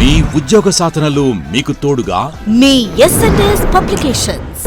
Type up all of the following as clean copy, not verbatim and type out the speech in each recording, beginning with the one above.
మీ ఉద్యోగ సాధనలో మీకు తోడుగా మీ ఎస్ఎన్ఎస్ పబ్లికేషన్స్.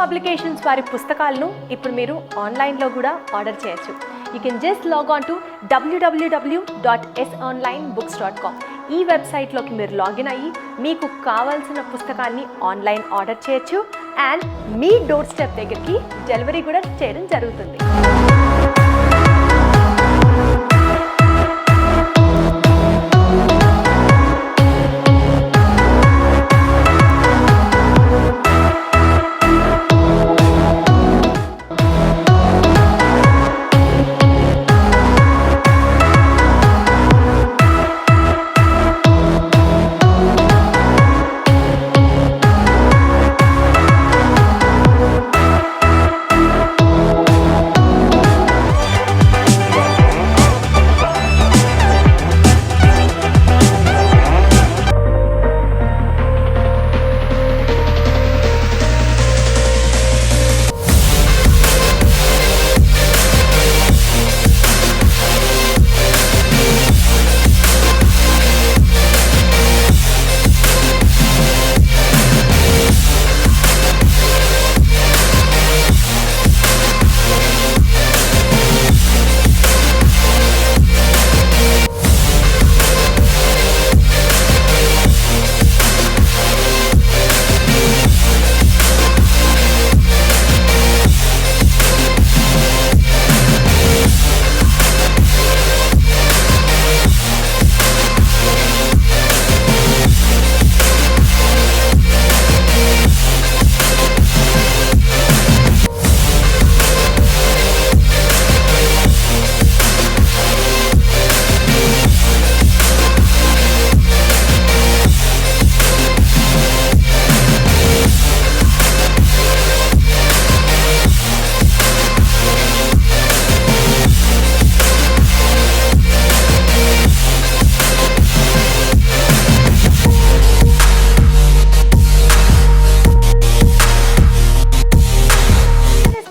పబ్లికేషన్స్ వారి పుస్తకాలను ఇప్పుడు మీరు ఆన్లైన్లో కూడా ఆర్డర్ చేయొచ్చు. You can just log on to www.sonlinebooks.com. ఈ వెబ్సైట్లోకి మీరు లాగిన్ అయ్యి మీకు కావాల్సిన పుస్తకాన్ని ఆన్లైన్ ఆర్డర్ చేయొచ్చు అండ్ మీ డోర్ స్టెప్ దగ్గరికి డెలివరీ కూడా చేయడం జరుగుతుంది.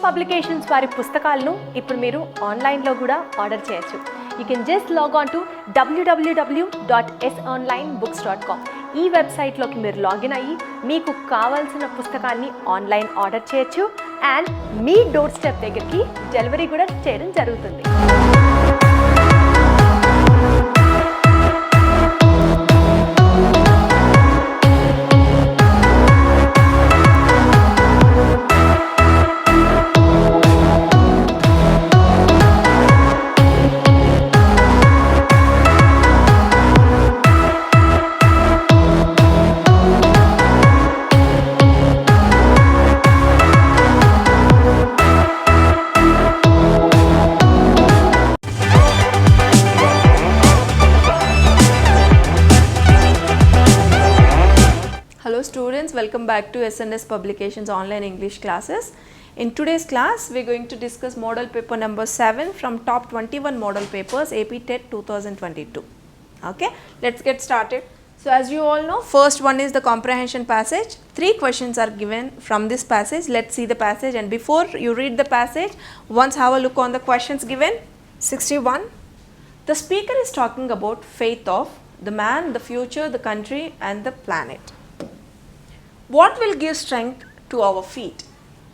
పబ్లికేషన్స్ వారి పుస్తకాలను ఇప్పుడు మీరు ఆన్లైన్లో కూడా ఆర్డర్ చేయొచ్చు. You can just log on to www.sonlinebooks.com. ఈ వెబ్సైట్లోకి మీరు లాగిన్ అయ్యి మీకు కావాల్సిన పుస్తకాన్ని ఆన్లైన్ ఆర్డర్ చేయొచ్చు అండ్ మీ డోర్ స్టెప్ దగ్గరికి డెలివరీ కూడా చేయడం జరుగుతుంది. Hello students, welcome back to SNS Publications online English classes. In today's class, we are going to discuss model paper number 7 from top 21 model papers AP TET 2022. Okay, let's get started. So as you all know, first one is the comprehension passage. 3 questions are given from this passage. Let's see the passage, and before you read the passage, once have a look on the questions given. 61. The speaker is talking about faith of the man, the future, the country and the planet. What will give strength to our feet?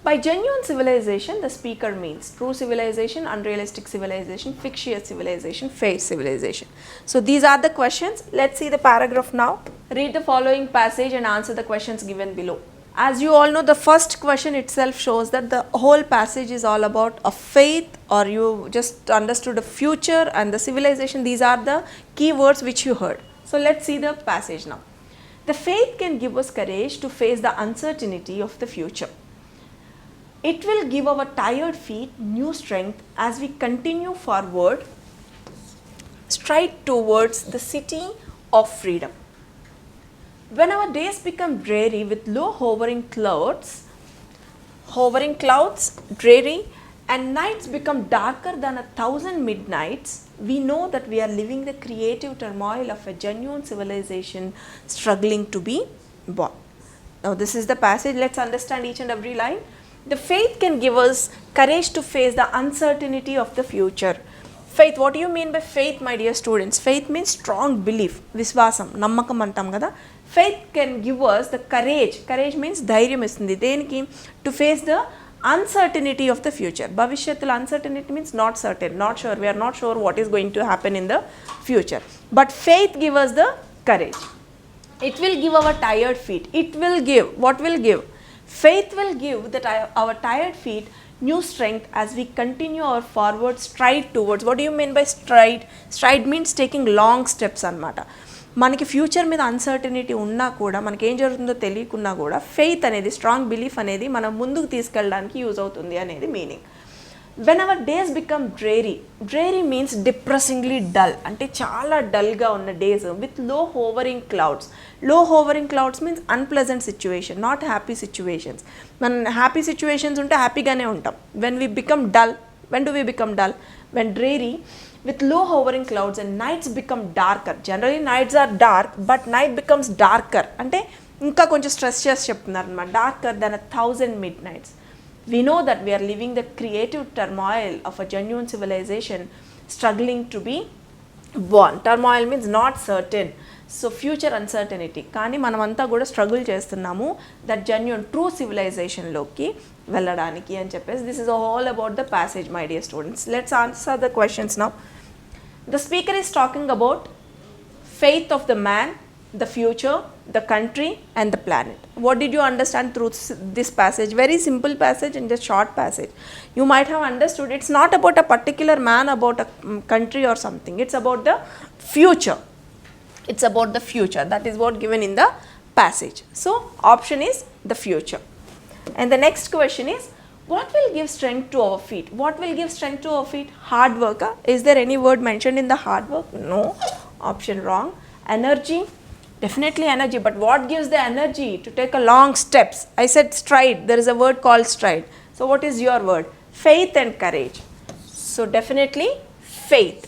By genuine civilization, the speaker means true civilization, unrealistic civilization, fictitious civilization, fake civilization. So these are the questions. Let's see the paragraph now. Read the following passage and answer the questions given below. As you all know, the first question itself shows that the whole passage is all about a faith, or you just understood a future and the civilization. These are the key words which you heard. So let's see the passage now. The faith can give us courage to face the uncertainty of the future. It will give our tired feet new strength as we continue forward, stride towards the city of freedom. When our days become dreary with low hovering clouds, dreary, and nights become darker than 1,000 midnights, we know that we are living the creative turmoil of a genuine civilization struggling to be born. Now this is the passage. Let's understand each and every line. The faith can give us courage to face the uncertainty of the future. Faith, what do you mean by faith, my dear students? Faith means strong belief, viswasam, nammakam antam kada. Faith can give us the courage. Courage means dhairyam istundi. Deniki? To face the uncertainty of the future. Bhavishyatula uncertainty means not certain, not sure. We are not sure what is going to happen in the future. But faith gives us the courage. It will give our tired feet. It will give. What will give? Faith will give that our tired feet new strength as we continue our forward stride towards. What do you mean by stride? Stride means taking long steps anamata. మనకి future మీద uncertainty ఉన్నా కూడా మనకి ఏం జరుగుతుందో తెలియకున్నా కూడా faith అనేది, strong belief అనేది మనం ముందుకు తీసుకెళ్ళడానికి యూజ్ అవుతుంది అనేది meaning. When our days become dreary means depressingly dull, అంటే చాలా డల్గా ఉన్న days with low hovering clouds means unpleasant situation, not happy situations. మనం హ్యాపీ సిచ్యువేషన్స్ ఉంటే హ్యాపీగానే ఉంటాం. When we become dull, when do we become dull? When dreary with low hovering clouds and nights become darker. Generally nights are dark, but night becomes darker. అంటే ఇంకా కొంచెం stress చేసి చెప్తున్నారు అన్నమాట. Darker then 1,000 midnights. We know that we are living the creative turmoil of a genuine civilization struggling to be born. Turmoil means not certain. So future uncertainty. కానీ మనమంతా కూడా struggle చేస్తున్నాము దట్ జెన్యూన్ ట్రూ సివిలైజేషన్లోకి వెళ్ళడానికి అని చెప్పేసి. This is all about the passage, my dear students. Let's answer the questions now. The speaker is talking about faith of the man, the future, the country and the planet. What did you understand through this passage? Very simple passage and just short passage. You might have understood it's not about a particular man, about a country or something. It's about the future. It's about the future. That is what given in the passage. So option is the future. And the next question is, what will give strength to our feet? What will give strength to our feet? Hard work. Is there any word mentioned in the hard work? No. Option wrong. Energy. Definitely energy. But what gives the energy to take a long steps? I said stride. There is a word called stride. So what is your word? Faith and courage. So definitely faith.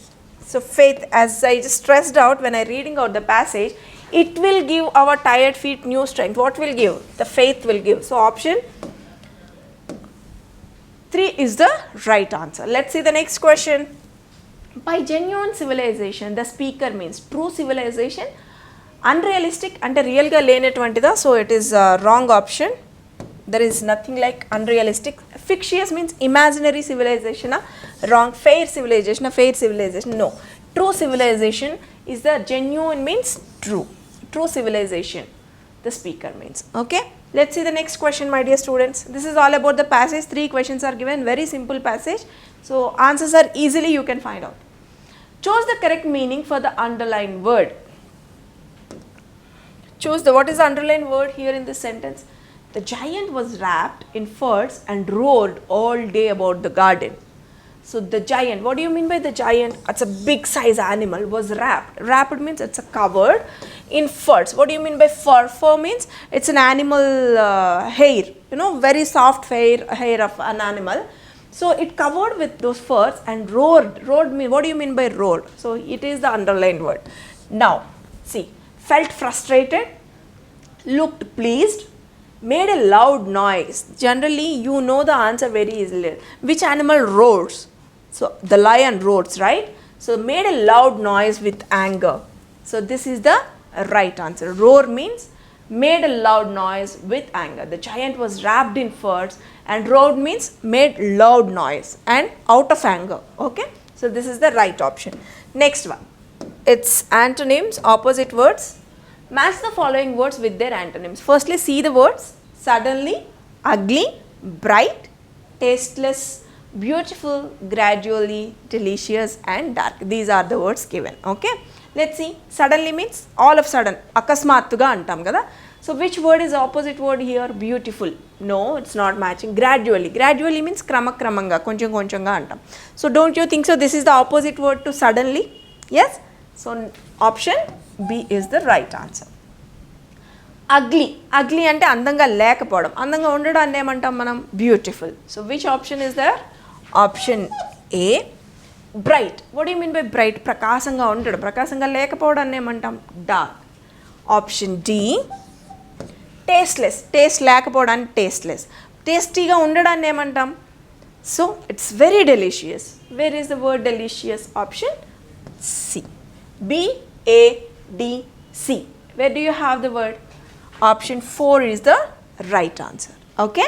So faith, as I just stressed out when I reading out the passage, it will give our tired feet new strength. What will give? The faith will give. So option 3 is the right answer. Let's see the next question. By genuine civilization, the speaker means true civilization, unrealistic అంటే రియల్గా లేనటువంటిదా? So it is wrong option. There is nothing like unrealistic. Fictitious means imaginary civilization. Wrong. Fair civilization. No. True civilization is the genuine means true. True civilization, the speaker means. Okay. Let's see the next question, my dear students. This is all about the passage. 3 questions are given. Very simple passage. So answers are easily you can find out. Choose the correct meaning for the underlined word. What is the underlined word here in this sentence? The giant was wrapped in furs and roared all day about the garden. So the giant, what do you mean by the giant? It's a big size animal, was wrapped. Wrapped means it's a covered in furs. What do you mean by fur? Fur means it's an animal hair, very soft hair of an animal. So it covered with those furs and roared. Roared mean, what do you mean by roared? So it is the underlined word. Now see, felt frustrated, looked pleased, made a loud noise. Generally, you know the answer very easily. Which animal roars? So, the lion roars, right? So, made a loud noise with anger. So, this is the right answer. Roar means made a loud noise with anger. The giant was wrapped in furs, and roared means made loud noise and out of anger. Okay? So, this is the right option. Next one. It's antonyms, opposite words. Match the following words with their antonyms. Firstly, see the words. Suddenly, ugly, bright, tasteless, beautiful, gradually, delicious and dark. These are the words given. Okay. Let's see. Suddenly means all of sudden. Akasmatuga antam kada. So which word is opposite word here? Beautiful. No, it's not matching. Gradually. Gradually means kramakramanga, koncham konchanga antam. So don't you think so? This is the opposite word to suddenly. Yes. So option B is the right answer. Ugly. Ugly ante andanga lekapovam. Andanga undadaanni emantam manam beautiful. So which option is there? Option A. Bright. What do you mean by bright? Prakasanga undadu. Prakasanga lekapovadanni emantam dark. Option D. Tasteless. Taste lekapovadanni tasteless. Tasty ga undadaanni emantam? So it's very delicious. Where is the word delicious? Option C. B, A, D, C. Where do you have the word? Option 4 is the right answer. Okay?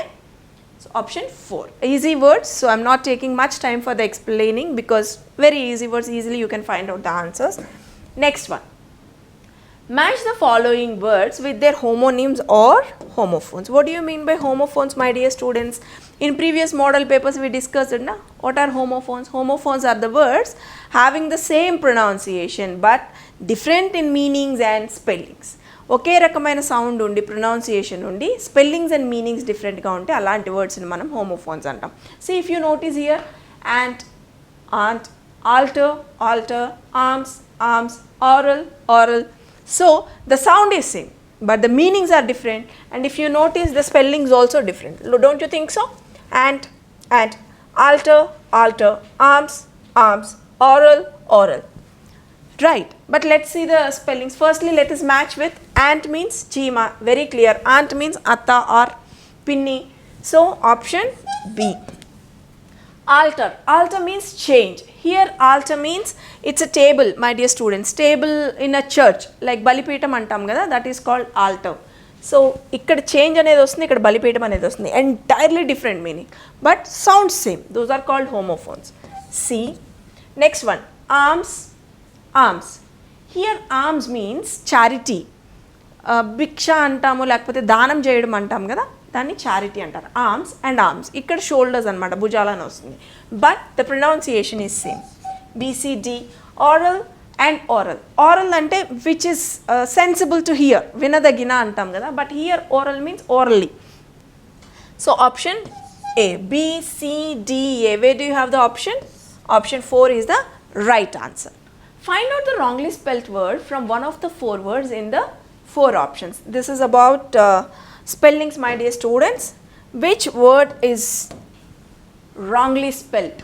So option 4. Easy words. So I'm not taking much time for the explaining because very easy words. Easily you can find out the answers. Next one. Match the following words with their homonyms or homophones. What do you mean by homophones, my dear students? In previous model papers we discussed it. What are homophones? Homophones are the words having the same pronunciation but different in meanings and spellings. ఒకే రకమైన sound ఉండి pronunciation ఉండి spellings and meanings డిఫరెంట్గా ఉంటే అలాంటి వర్డ్స్ని మనం homophones అంటాం. See if you notice here ant, aunt, altar, alter, arms, alms, aural, oral. So the sound is same but the meanings are different, and if you notice the spellings also different. Don't you think so? Ant, ant, alter, alter, arms, arms, oral, oral. Right, but let's see the spellings. Firstly, let us match with ant means chima, very clear. Ant means atta or pinni. So option B. Alter, alter means change. Here altar means it's a table, my dear students. Table in a church like balipeetam antam kada, that is called altar. So ikkada change anedi vastundi, ikkada balipeetam anedi vastundi. Entirely different meaning but sounds same. Those are called homophones. C. Next one, arms, arms. Here arms means charity. Bhiksha antamu lekapothe danam cheyadam antam kada, దాన్ని charity అంటారు. Arms and arms. ఇక్కడ shoulders అనమాట, భుజాలని వస్తుంది but the pronunciation is same. B C D. Aural and aural. Aural అంటే which is sensible to hear, వినదగిన అంటాం కదా, but here aural means orally. So option A. BCDA. Where do you have the option? Option 4 is the right answer. Find out the wrongly spelt word from one of the 4 words in the 4 options. This is about spellings, my dear students. Which word is wrongly spelled?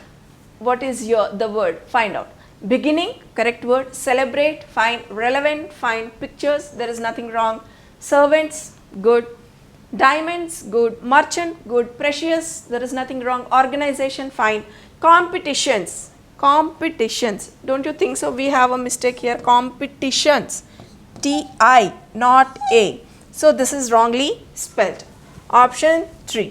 What is the word? Find out. Beginning, correct word. Celebrate, fine. Relevant, fine. Pictures, there is nothing wrong. Servants, good. Diamonds, good. Merchant, good. Precious, there is nothing wrong. Organization, fine. Competitions, competitions. Don't you think so? We have a mistake here. Competitions, TI, not A. So this is wrongly spelled. Option 3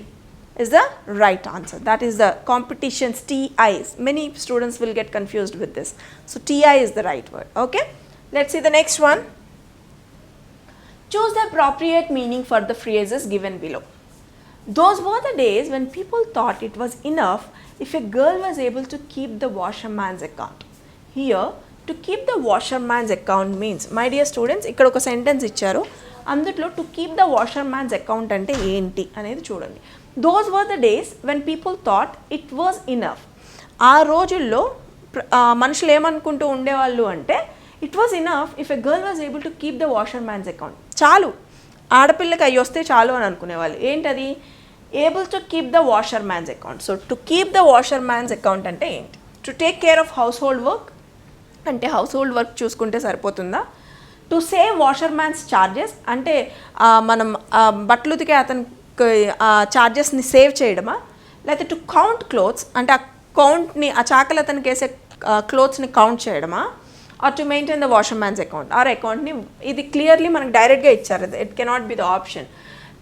is the right answer. That is the competitions, TIs. Many students will get confused with this. So TI is the right word. Okay. Let's see the next one. Choose the appropriate meaning for the phrases given below. Those were the days when people thought it was enough if a girl was able to keep the washerman's account. Here, to keep the washerman's account means, my dear students, ఇక్కడ ఒక sentence ఇచ్చారు, అందులో to keep the washerman's account అంటే ఏంటి అనేది చూడండి. Those were the days when people thought it was enough. ఆ రోజుల్లో మనుషులు ఏమనుకుంటూ ఉండేవాళ్ళు అంటే it was enough if a girl was able to keep the washerman's account. చాలు, ఆడపిల్లకి అయ్యి వస్తే చాలు అని అనుకునేవాళ్ళు. ఏంటది? Able to keep the washerman's account. So to keep the washerman's account అంటే ఏంటి? To take care of household work అంటే హౌస్ హోల్డ్ వర్క్ చూసుకుంటే సరిపోతుందా? To save washerman's charges అంటే మనం బట్టలు ఉతికే అతనికి ఛార్జెస్ని సేవ్ చేయడమా, లేకపోతే టు కౌంట్ క్లోత్స్ అంటే ఆ కౌంట్ని ఆ చాకలి అతనికి వేసే క్లోత్స్ని కౌంట్ చేయడమా, or to maintain the washerman's account or అకౌంట్ని. ఇది క్లియర్లీ మనకు డైరెక్ట్గా ఇచ్చారు, it cannot be the option.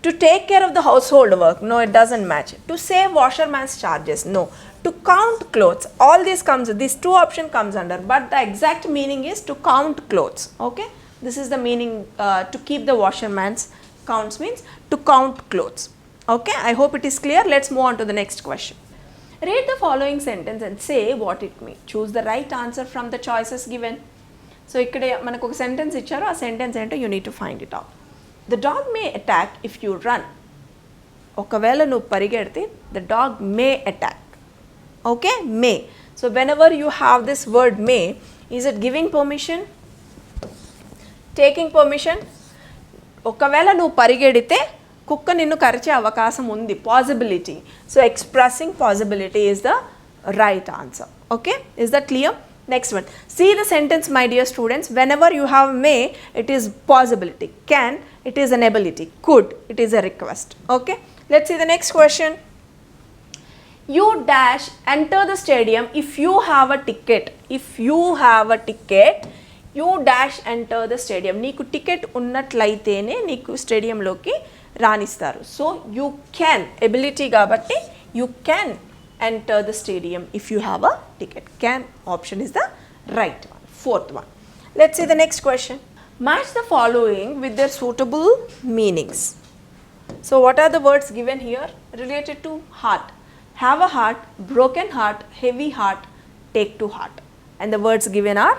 To take care of the household work, no it doesn't match. To save washerman's charges, no. To count clothes, all these two option comes under, but the exact meaning is to count clothes. Okay, this is the meaning. To keep the washerman's counts means to count clothes. Okay, I hope it is clear. Let's move on to the next question. Read the following sentence and say what it means. Choose the right answer from the choices given. So ikkade manaku oka sentence icharu, aa sentence ento you need to find it out. The dog may attack if you run. ఒకవేళ నువ్వు పరిగెడితే the dog may attack. Okay, may. So whenever you have this word may, is it giving permission, taking permission? ఒకవేళ నువ్వు పరిగెడితే కుక్క నిన్ను కరిచే అవకాశం ఉంది, possibility. So expressing possibility is the right answer. Okay, is that clear? Next one, see the sentence my dear students. Whenever you have may, it is possibility. Can, it is an ability. Could, it is a request. Okay, let's see the next question. You dash enter the stadium if you have a ticket. If you have a ticket, you dash enter the stadium. నీకు ticket ఉన్నట్లయితేనే నీకు స్టేడియంలోకి రాణిస్తారు. So you can, ability కాబట్టి you can enter the stadium if you have a ticket. Can option is the right one. Fourth one. Let's see the next question. Match the following with their suitable meanings. So what are the words given here related to heart? Have a heart, broken heart, heavy heart, take to heart. And the words given are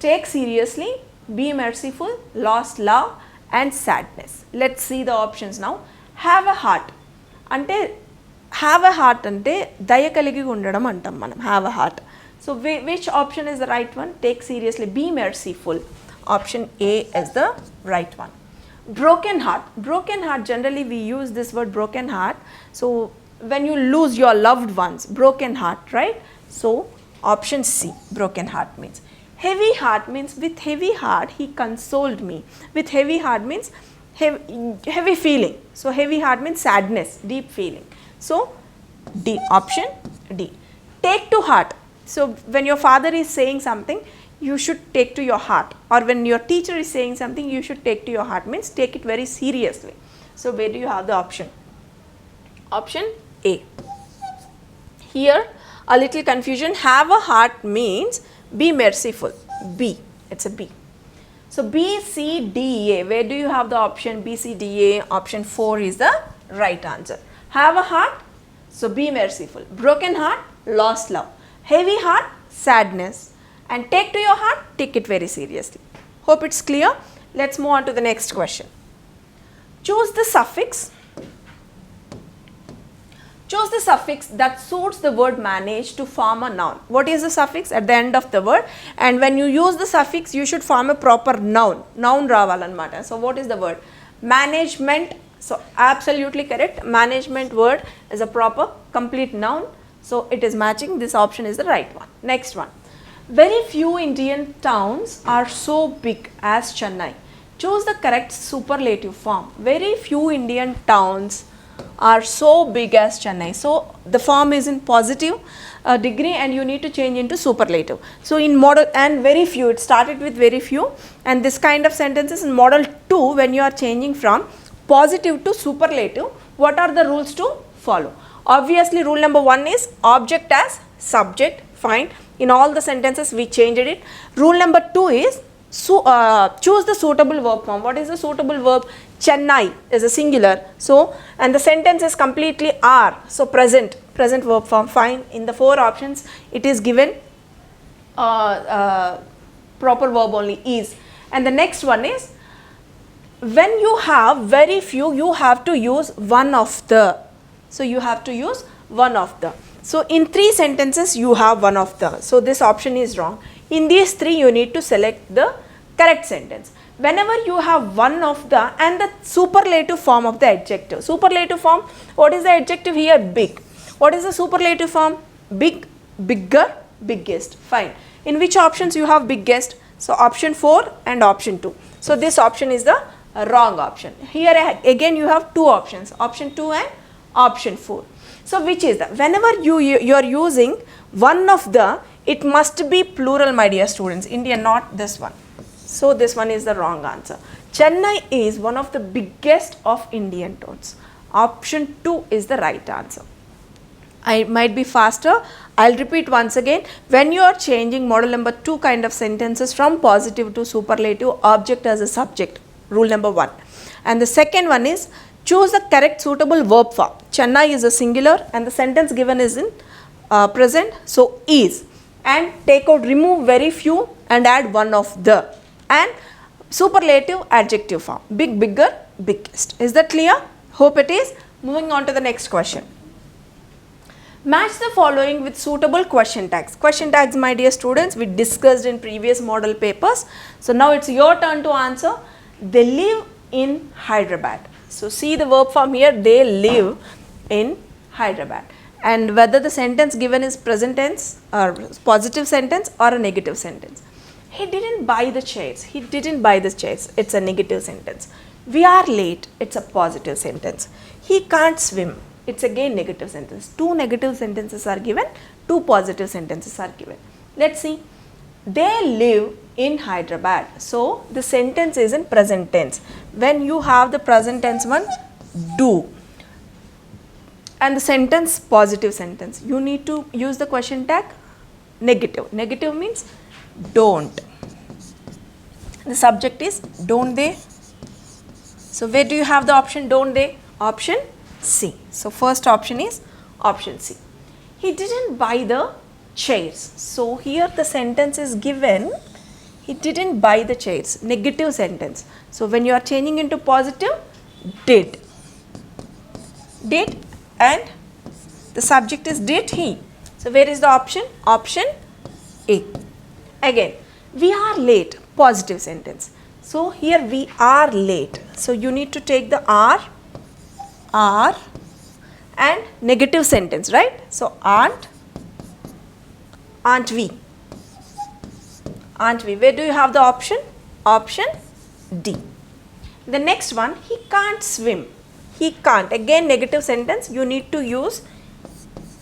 take seriously, be merciful, lost love and sadness. Let's see the options now. Have a heart ante, have a heart ante daya kaligi undadam antam manam. Have a heart. So which option is the right one? Take seriously, be merciful. Option A is the right one. Broken heart. Broken heart, generally we use this word broken heart. So when you lose your loved ones, broken heart, right? So option C, broken heart means. Heavy heart means with heavy heart he consoled me. With heavy heart means heavy feeling. So heavy heart means sadness, deep feeling. So D, option D. Take to heart. So when your father is saying something, you should take to your heart. Or when your teacher is saying something, you should take to your heart, means take it very seriously. So where do you have the option? Option A. Here a little confusion. Have a heart means be merciful. B. It's a B. So B, C, D, A. Where do you have the option B, C, D, A? Option 4 is the right answer. Have a heart, so be merciful. Broken heart, lost love. Heavy heart, sadness. And take to your heart, take it very seriously. Hope it's clear. Let's move on to the next question. Choose the suffix. Choose the suffix that suits the word manage to form a noun. What is the suffix? At the end of the word. And when you use the suffix, you should form a proper noun. Noun ravalanmata. So what is the word? Management. So absolutely correct. Management word is a proper complete noun. So it is matching. This option is the right one. Next one. Very few Indian towns are so big as Chennai. Choose the correct superlative form. Very few Indian towns are so big as Chennai. So the form is in positive degree and you need to change into superlative. So in model and very few, it started with very few, and this kind of sentences in model 2, when you are changing from positive to superlative, what are the rules to follow? Obviously rule number 1 is object as subject. Fine. In all the sentences we changed it. Rule number 2 is choose the suitable verb form. What is the suitable verb? Chennai is a singular. So and the sentence is completely are. So present verb form. Fine. In the 4 options it is given proper verb only is. And the next one is when you have very few, you have to use one of the. So you have to use one of the. So in 3 sentences you have one of the. So this option is wrong. In these 3 you need to select the correct sentence. Whenever you have one of the and the superlative form of the adjective. Superlative form, what is the adjective here? Big. What is the superlative form? Big, bigger, biggest. Fine. In which options you have biggest? So option 4 and option 2. So this option is the wrong option. Here again you have two options, option 2 and option 4. So which is the, whenever you are using one of the, it must be plural, my dear students. India, not this one. So this one is the wrong answer. Chennai is one of the biggest of Indian towns. Option 2 is the right answer. I might be faster. I'll repeat once again. When you are changing model number 2 kind of sentences from positive to superlative, object as a subject, rule number 1. And the second one is choose the correct suitable verb form. Chennai is a singular and the sentence given is in present, so is. And take out, remove very few and add one of the. And superlative adjective form, big, bigger, biggest. Is that clear? Hope it is. Moving on to the next question. Match the following with suitable question tags. Question tags, my dear students, we discussed in previous model papers. So now it's your turn to answer. They live in Hyderabad. So see the verb form here, they live in Hyderabad. And whether the sentence given is present tense or positive sentence or a negative sentence. He didn't buy the chairs. He didn't buy the chairs. It's a negative sentence. We are late. It's a positive sentence. He can't swim. It's again negative sentence. 2 negative sentences are given, 2 positive sentences are given. Let's see. They live in Hyderabad. So the sentence is in present tense. When you have the present tense one, do. And the sentence, positive sentence. You need to use the question tag negative. Negative means don't. The subject is don't they. So where do you have the option don't they? Option C. So first option is option C. He didn't buy the chairs. So here the sentence is given, he didn't buy the chairs. Negative sentence. So when you are changing into positive, did. Did and the subject is did he. So where is the option? Option A. Again, we are late. Positive sentence. So here we are late. So you need to take the are and negative sentence, right? So aren't we. Aren't we. Where do you have the option? Option D. The next one, he can't swim. He can't. Again negative sentence, you need to use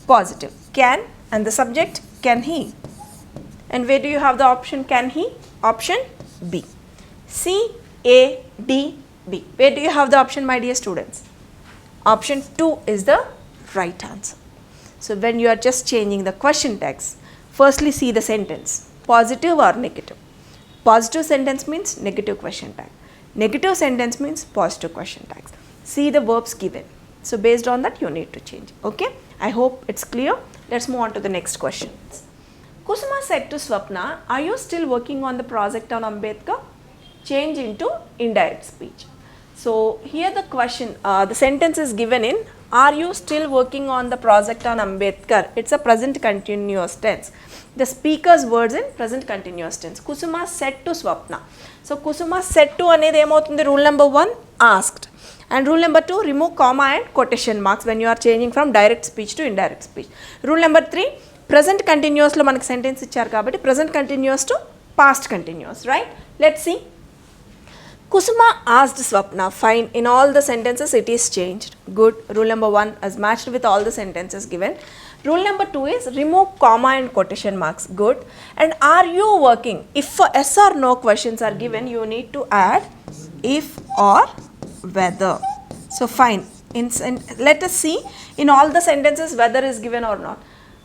positive. Can and the subject can he. And where do you have the option can he? Option B. C, A, D, B. Where do you have the option, my dear students? Option 2 is the right answer. So when you are just changing the question tags, firstly see the sentence, positive or negative. Positive sentence means negative question tag. Negative sentence means positive question tags. See the verbs given. So based on that you need to change. Okay. I hope it's clear. Let's move on to the next question. Kusuma said to Swapna, are you still working on the project on Ambedkar? Change into indirect speech. So here the question, the sentence is given in, are you still working on the project on Ambedkar? It's a present continuous tense. The speaker's words in present continuous tense. Kusuma said to Swapna. So Kusuma said to anedi emoutundi, rule number 1 asked. And rule number 2, remove comma and quotation marks when you are changing from direct speech to indirect speech. Rule number 3, present continuous lo manaku sentence icharu kabatti present continuous to past continuous, right? Let's see. Kusuma asked Swapna, fine, in all the sentences it is changed. Good. Rule number 1 is matched with all the sentences given. Rule number 2 is remove comma and quotation marks. Good. And are you working? If yes or no questions are given, you need to add if or whether. So fine. Let us see in all the sentences whether is given or not.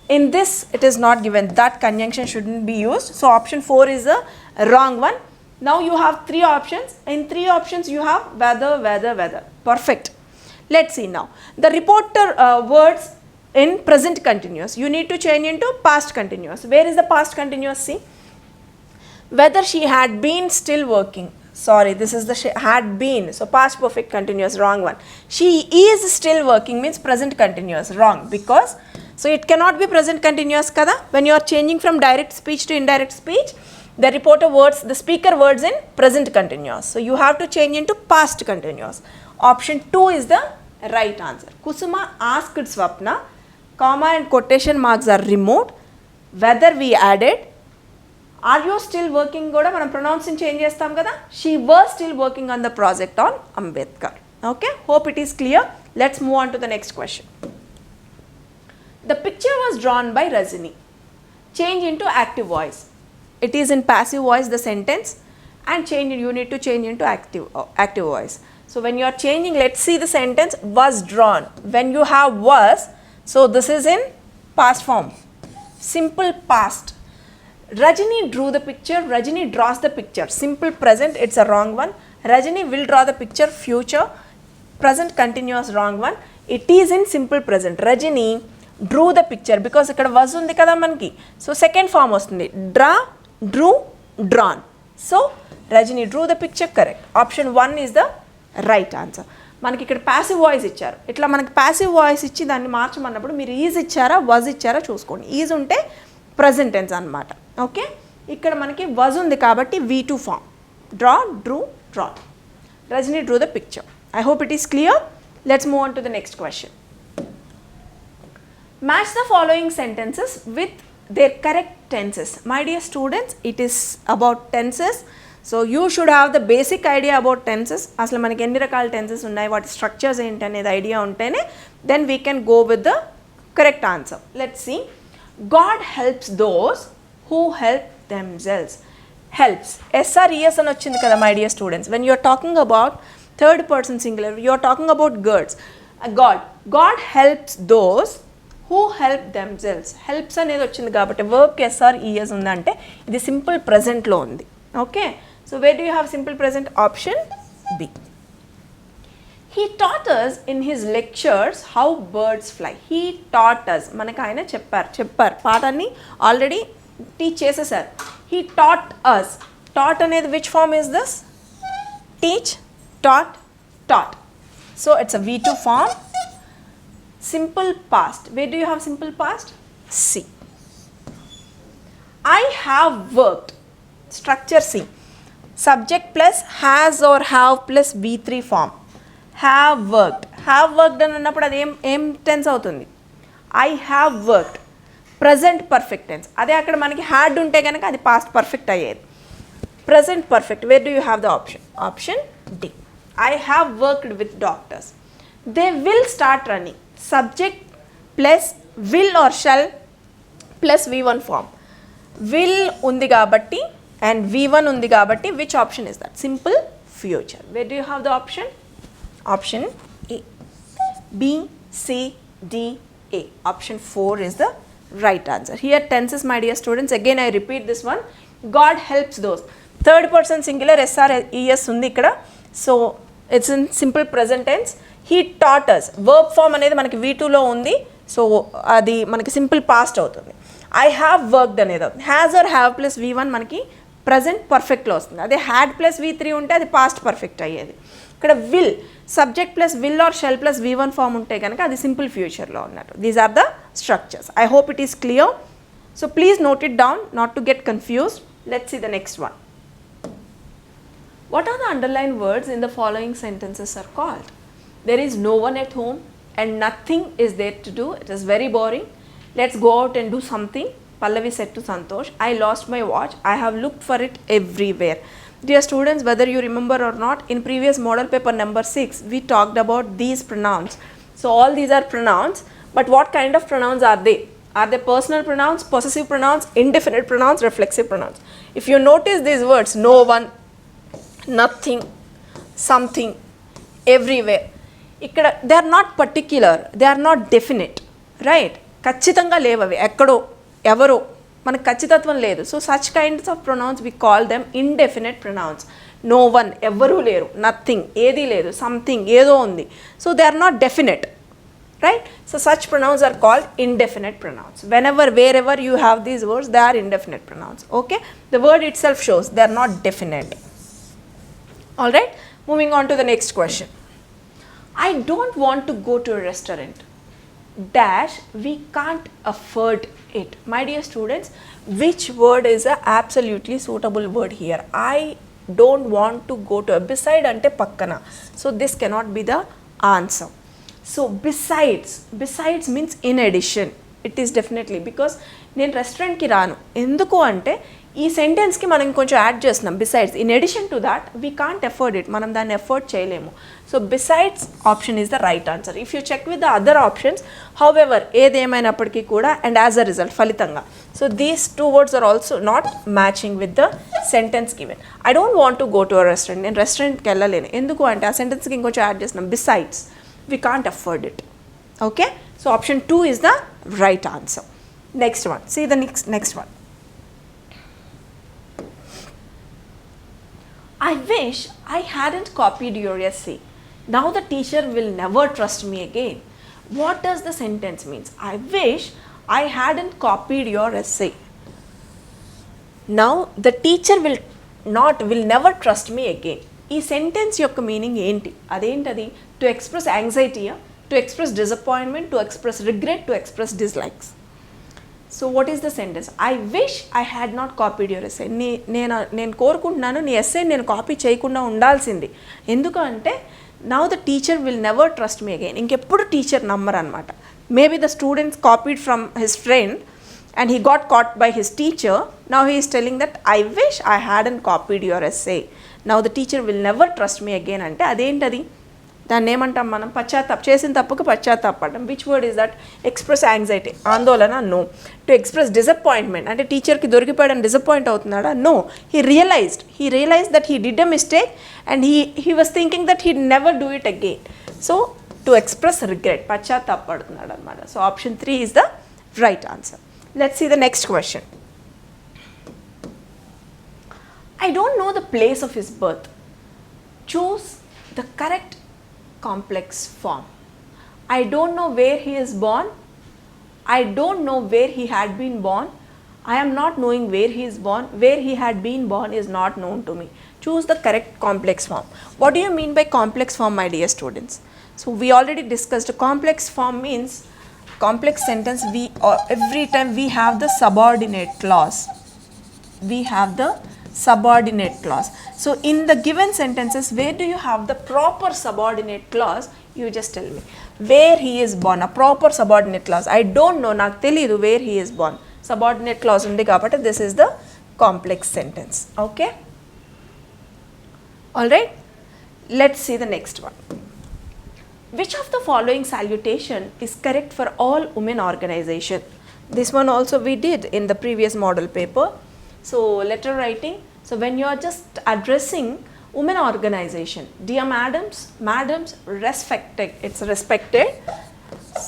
In this it is not given. That conjunction shouldn't be used. So option 4 is the wrong one. Now you have 3 options. In 3 options you have whether. Perfect. Let's see now. The reporter words in present continuous. You need to change into past continuous. Where is the past continuous? See. Whether she had been still working. Sorry, this is the had been. So past perfect continuous, wrong one. She is still working means present continuous, wrong. Because, so it cannot be present continuous kada. When you are changing from direct speech to indirect speech, the reporter words, the speaker words in present continuous. So you have to change into past continuous. Option 2 is the right answer. Kusuma asked Swapna, comma and quotation marks are removed. Whether we added are you still working కూడా మనం pronouncing change చేస్తాం కదా. She was still working on the project on Ambedkar. Okay, hope it is clear. Let's move on to the next question. The picture was drawn by Rajini. Change into active voice. It is in passive voice the sentence, and you need to change into active voice. So when you are changing, let's see the sentence was drawn. When you have was, so this is in past form, simple past. Rajini drew the picture. Rajini draws the picture. Simple present, it's a wrong one. Rajini will draw the picture. Future, present continuous, wrong one. It is in simple present. Rajini drew the picture because ఇక్కడ was ఉంది కదా మనకి. So second form వస్తుంది. Draw, drew, drawn. So Rajani drew the picture correct. Option 1 is the right answer. మనకి ఇక్కడ passive voice ఇచ్చారు. ఇట్లా మనకి ప్యాసివ్ వాయిస్ ఇచ్చి దాన్ని మార్చమన్నప్పుడు మీరు ఈజ్ ఇచ్చారా వాజ్ ఇచ్చారా చూసుకోండి. ఈజ్ ఉంటే ప్రజెంట్ టెన్స్ అనమాట. ఓకే, ఇక్కడ మనకి వాజ్ ఉంది కాబట్టి V2 form. Draw, drew, drawn. Rajani drew the picture. I hope it is clear. Let's move on to the next question. Match the following sentences with their correct tenses. My dear students, it is about tenses. So you should have the basic idea about tenses. అసలు మనకి ఎన్ని రకాల tenses ఉన్నాయి, వాటి structures ఏంటి అనేది idea ఉంటేనే then we can go with the correct answer. Let's see. God helps those who help themselves. Helps. SRES అని వచ్చింది కదా my dear students. When you are talking about third person singular, you are talking about girls. God helps those who help themselves. Helps అనేది వచ్చింది కాబట్టి వర్బ్కి SRES ఉందంటే ఇది simple ప్రజెంట్లో ఉంది. Okay, so where do you have simple present? Option B. He taught us in his lectures how birds fly. He taught us, మనకు ఆయన చెప్పారు పాఠాన్ని ఆల్రెడీ టీచ్ చేసేసారు. He taught us. టాట్ అనేది which form is this? Teach, taught. So it's a V2 form. Simple past. Where do you have simple past? C. I have worked. Structure C. Subject plus has or have plus V3 form. Have worked. Have worked అని అన్నప్పుడు అది ఏం tense అవుతుంది? I have worked. Present perfect tense. అదే అక్కడ మనకి had ఉంటే కనుక అది past perfect అయ్యేది. Present perfect. Where do you have the option? Option D. I have worked with doctors. They will start running. Subject plus will or shall plus V1 form. Will ఉంది కాబట్టి and V1 ఉంది కాబట్టి which option is that? Simple future. Where do you have the option? Option A. B, C, D, A. Option 4 is the right answer. Here tenses my dear students. Again I repeat this one. God helps those. Third person singular SRES ఉంది ఇక్కడ. So it's in simple present tense. He taught us. Verb form అనేది మనకి V2లో ఉంది. So అది మనకి simple past అవుతుంది. I have worked అనేది అవుతుంది. Has are have plus V1 మనకి ప్రజెంట్ పర్ఫెక్ట్లో వస్తుంది. అదే హ్యాడ్ ప్లస్ V3 ఉంటే అది పాస్ట్ పర్ఫెక్ట్ అయ్యేది. ఇక్కడ will, subject plus will or shall plus V1 form ఉంటే కనుక అది సింపుల్ ఫ్యూచర్లో ఉన్నట్టు. These are the structures. I hope it is clear. So please note it down not to get confused. Let's see the next one. What are the underlined words in the following sentences are called? There is no one at home and nothing is there to do. It is very boring. Let's go out and do something. Pallavi said to Santosh, I lost my watch. I have looked for it everywhere. Dear students, whether you remember or not, in previous model paper number 6, we talked about these pronouns. So all these are pronouns, but what kind of pronouns are they? Are they personal pronouns, possessive pronouns, indefinite pronouns, reflexive pronouns? If you notice these words, no one, nothing, something, everywhere, ఇక్కడ they are not particular, they are not definite, right? ఖచ్చితంగా లేవు అవి, ఎక్కడో ఎవరో మనకు ఖచ్చితత్వం లేదు. So such kinds of pronouns we call them indefinite pronouns. No one, ఎవ్వరూ లేరు, నథింగ్ ఏదీ లేదు, సంథింగ్ ఏదో ఉంది. So they are not definite, right? So such pronouns are called indefinite pronouns. Whenever wherever you have these words, they are indefinite pronouns. Okay, the word itself shows they are not definite. All right, moving on to the next question. I don't want to go to a restaurant. Dash, we can't afford it. My dear students, which word is a absolutely suitable word here? I don't want to go to a. Beside ante pakkana. So this cannot be the answer. So besides means in addition. It is definitely, because నేను రెస్టారెంట్కి రాను. ఎందుకు అంటే ఈ సెంటెన్స్కి మనం కొంచెం add చేస్తున్నాం besides. In addition to that we can't afford it, మనం దాన్ని ఎఫర్డ్ చేయలేము. So besides option is the right answer. If you check with the other options, however ఏదేమైనప్పటికీ కూడా అండ్ యాజ్ అ రిజల్ట్ ఫలితంగా, so these two words are also not matching with the sentence given. I don't want to go to a restaurant, నేను రెస్టారెంట్కి వెళ్ళలేను. ఎందుకు అంటే ఆ సెంటెన్స్కి ఇంకొంచెం యాడ్ చేస్తున్నాం besides, we can't afford it. Okay, so option 2 is the right answer. Next one, see the next one. I wish I hadn't copied your essay. Now the teacher will never trust me again. What does the sentence means? I wish I hadn't copied your essay. Now the teacher will never trust me again. ఈ sentence యొక్క meaning ఏంటి? అదేంటది? To express యాంగ్జైటీయా, to express disappointment, to express regret, to express dislikes. So what is the sentence? I wish I had not copied your essay. నేను కోరుకుంటున్నాను నీ essay నేను copy చేయకుండా ఉండాల్సింది. ఎందుకు అంటే now the teacher will never trust me again. ఇంకెప్పుడు teacher నమ్మరు అనమాట. Maybe the students copied from his friend and he got caught by his teacher. Now he is telling that I wish I hadn't copied your essay. Now the teacher will never trust me again. అంటే అదేంటది? దాన్ని ఏమంటాం మనం? చేసిన తప్పుకు పశ్చాత్తాపడడం. Which word is that? Express anxiety, ఆందోళన, no. To express disappointment అంటే టీచర్కి దొరికిపోయాడని డిసప్పాయింట్ అవుతున్నాడా? No. He realized that he did a mistake and he was thinking that he never do it again. So to express regret, పశ్చాత్తాపడుతున్నాడు అనమాట. So option 3 is the right answer. Let's see the next question. I don't know the place of his birth. Choose the correct complex form. I don't know where he is born. I don't know where he had been born. I am not knowing where he is born. Where he had been born is not known to me. Choose the correct complex form. What do you mean by complex form, my dear students? So we already discussed. A complex form means complex sentence, every time we have the subordinate clause. We have the subordinate clause. So in the given sentences, where do you have the proper subordinate clause? You just tell me. Where he is born, a proper subordinate clause. I don't know, నాకు తెలియదు where he is born. Subordinate clause ఉంది కాబట్టి this is the complex sentence. Okay? Alright? Let's see the next one. Which of the following salutation is correct for all women organization? This one also we did in the previous model paper. So letter writing. So when you are just addressing women organization, dear madams, respected. It's respected.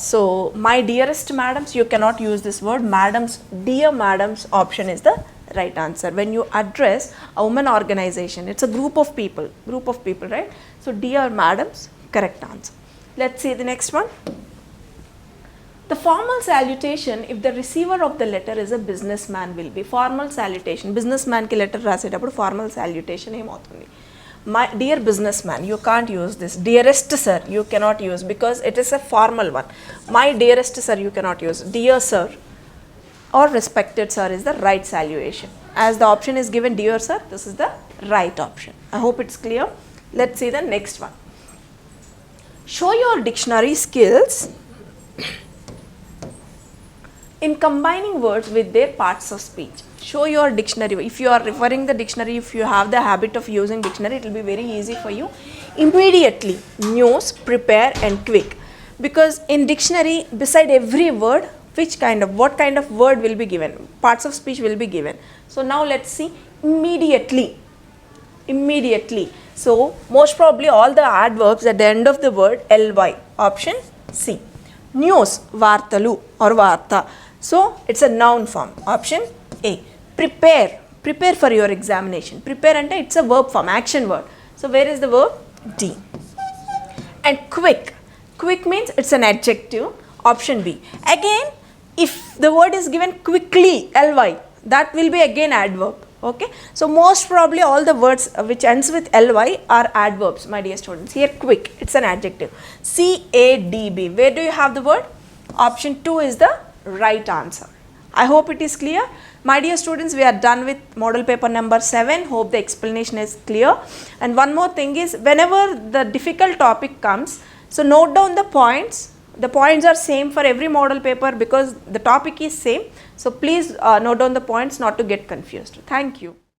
So my dearest madams, you cannot use this word. Madams, dear madams option is the right answer. When you address a women organization, it's a group of people, right? So dear madams, correct answer. Let's see the next one. The formal salutation, if the receiver of the letter is a businessman, will be formal salutation. Businessman ki letter రాసేటప్పుడు formal salutation ఏమవుతుంది? My dear businessman, you can't use this. Dearest sir, you cannot use because it is a formal one. My dearest sir, you cannot use. Dear sir or respected sir is the right salutation. As the option is given dear sir, this is the right option. I hope it's clear. Let's see the next one. Show your dictionary skills in combining words with their parts of speech. Show your dictionary. If you are referring the dictionary, if you have the habit of using dictionary, it will be very easy for you. Immediately, news, prepare and quick. Because in dictionary, beside every word, what kind of word will be given? Parts of speech will be given. So now let's see immediately. So most probably all the adverbs at the end of the word ly. Option C. News, vartalu or varta. So it's a noun form. Option A. Prepare for your examination. Prepare ante it's a verb form, action word. So where is the verb? D. And quick means it's an adjective. Option B. Again, if the word is given quickly, ly, that will be again adverb. Okay, so most probably all the words which ends with ly are adverbs, my dear students. Here quick, it's an adjective. CADB, where do you have the word? Option 2 is the right answer. I hope it is clear. My dear students, we are done with model paper number 7. Hope the explanation is clear. And one more thing is, whenever the difficult topic comes, so note down the points, the points are same for every model paper because the topic is same. So please note down the points not to get confused. Thank you.